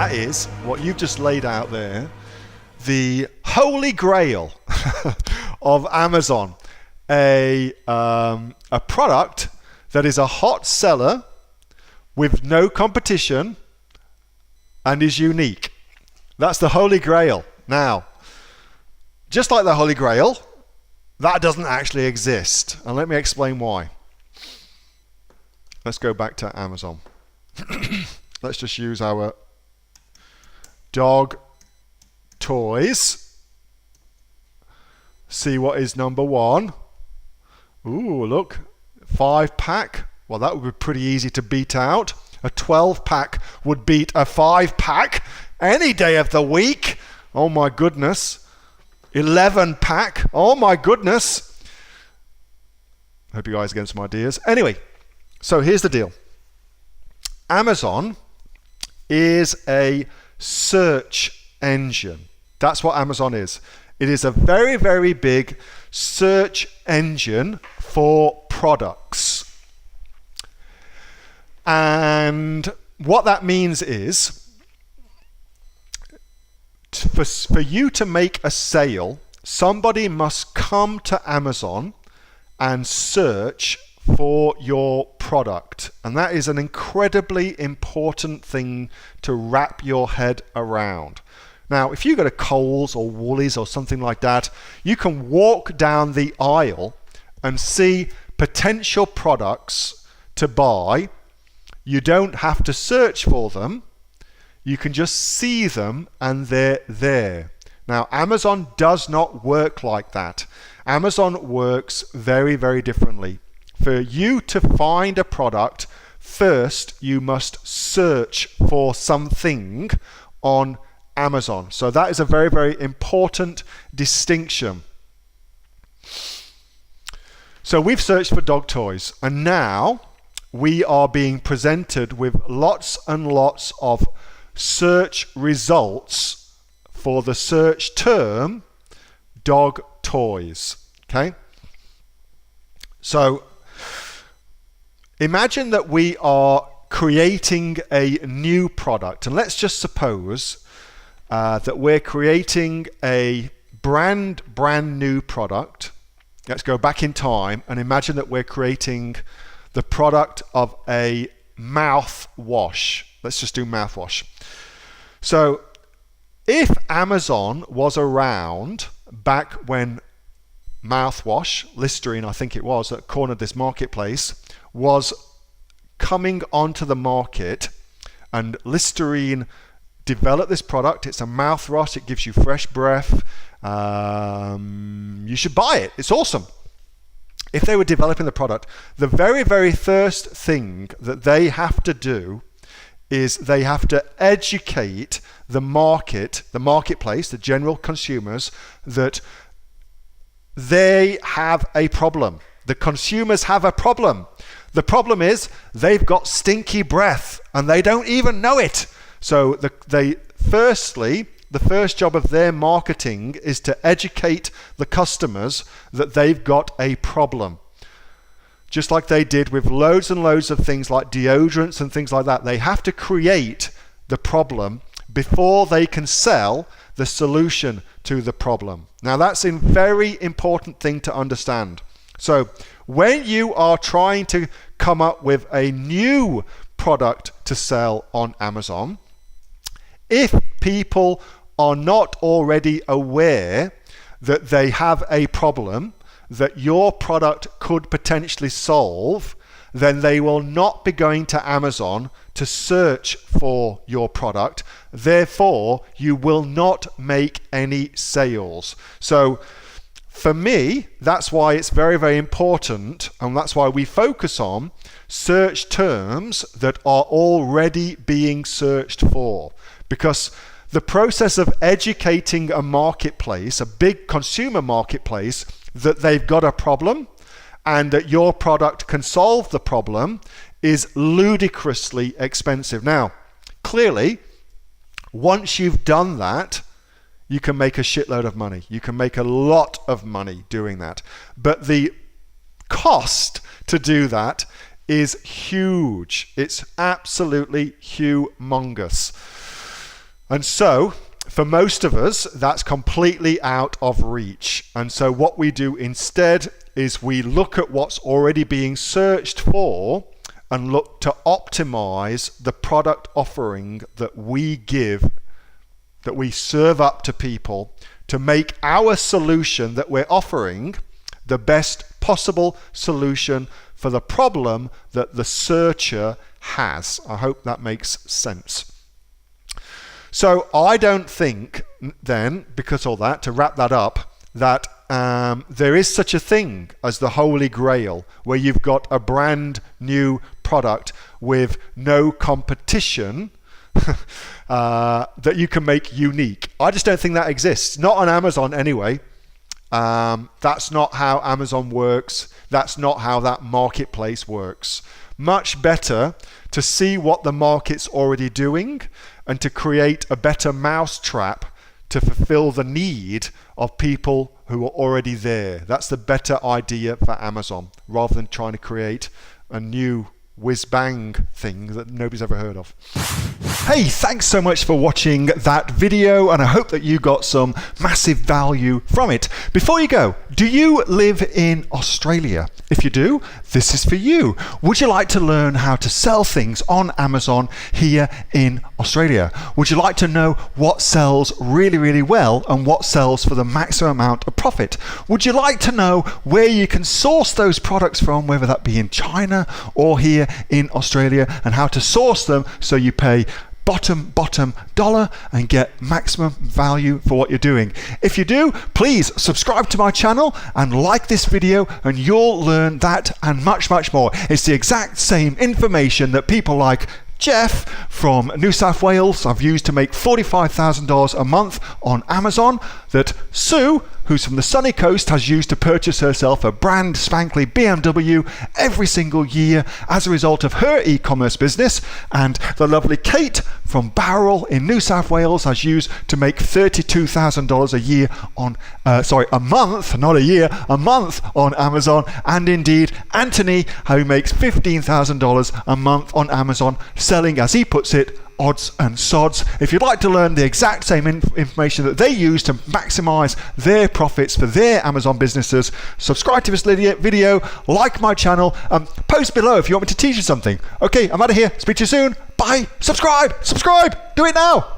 that is what you've just laid out there, the holy grail of Amazon, a product that is a hot seller with no competition and is unique. That's the holy grail. Now, just like the holy grail, that doesn't actually exist, and let me explain why. Let's go back to Amazon. Let's just use our dog toys. See what is number one. Ooh, look, 5-pack. Well, that would be pretty easy to beat out. A 12-pack would beat a 5-pack any day of the week. Oh my goodness. 11-pack. Oh my goodness. Hope you guys get some ideas. Anyway, so here's the deal. Amazon is a search engine. That's what Amazon is. It is a very, very big search engine for products. And what that means is, for you to make a sale, somebody must come to Amazon and search for your product. And that is an incredibly important thing to wrap your head around. Now, if you go to Kohl's or Woolies or something like that, you can walk down the aisle and see potential products to buy. You don't have to search for them. You can just see them and they're there. Now, Amazon does not work like that. Amazon works very, very differently. For you to find a product, first you must search for something on Amazon. So that is a very, very important distinction. So we've searched for dog toys, and now we are being presented with lots and lots of search results for the search term dog toys. Okay? So imagine that we are creating a new product, and let's just suppose that we're creating a brand new product. Let's go back in time and imagine that we're creating the product of a mouthwash. Let's just do mouthwash. So if Amazon was around back when mouthwash, Listerine I think it was, that cornered this marketplace, was coming onto the market, and Listerine developed this product. It's a mouthwash. It gives you fresh breath. You should buy it. It's awesome. If they were developing the product, the very, very first thing that they have to do is they have to educate the marketplace, the general consumers, that they have a problem. The consumers have a problem. The problem is they've got stinky breath and they don't even know it. So the first job of their marketing is to educate the customers that they've got a problem. Just like they did with loads and loads of things like deodorants and things like that. They have to create the problem before they can sell the solution to the problem. Now that's a very important thing to understand. So when you are trying to come up with a new product to sell on Amazon, if people are not already aware that they have a problem that your product could potentially solve, then they will not be going to Amazon to search for your product. Therefore, you will not make any sales. So for me, that's why it's very, very important, and that's why we focus on search terms that are already being searched for. Because the process of educating a marketplace, a big consumer marketplace, that they've got a problem and that your product can solve the problem is ludicrously expensive. Now, clearly, once you've done that, you can make a shitload of money. You can make a lot of money doing that. But the cost to do that is huge. It's absolutely humongous. And so, for most of us, that's completely out of reach. And so what we do instead is we look at what's already being searched for and look to optimize the product offering that we give, that we serve up to people to make our solution that we're offering the best possible solution for the problem that the searcher has. I hope that makes sense. So I don't think then, because of all that, to wrap that up, that there is such a thing as the Holy Grail, where you've got a brand new product with no competition that you can make unique. I just don't think that exists. Not on Amazon anyway. That's not how Amazon works. That's not how that marketplace works. Much better to see what the market's already doing and to create a better mousetrap to fulfill the need of people who are already there. That's the better idea for Amazon, rather than trying to create a new whiz-bang thing that nobody's ever heard of. Hey, thanks so much for watching that video, and I hope that you got some massive value from it. Before you go, do you live in Australia? If you do, this is for you. Would you like to learn how to sell things on Amazon here in Australia? Would you like to know what sells really, really well and what sells for the maximum amount of profit? Would you like to know where you can source those products from, whether that be in China or here in Australia, and how to source them so you pay bottom dollar and get maximum value for what you're doing? If you do, please subscribe to my channel and like this video, and you'll learn that and much more. It's the exact same information that people like Jeff from New South Wales have used to make $45,000 a month on Amazon, that Sue, who's from the sunny coast, has used to purchase herself a brand spankly BMW every single year as a result of her e-commerce business, and the lovely Kate from Bowral in New South Wales has used to make $32,000 a year on, a month, not a year, a month on Amazon, and indeed Anthony, who makes $15,000 a month on Amazon, selling, as he puts it, odds and sods. If you'd like to learn the exact same information that they use to maximize their profits for their Amazon businesses, subscribe to this video, like my channel, post below if you want me to teach you something. Okay, I'm out of here. Speak to you soon. Bye. Subscribe. Do it now.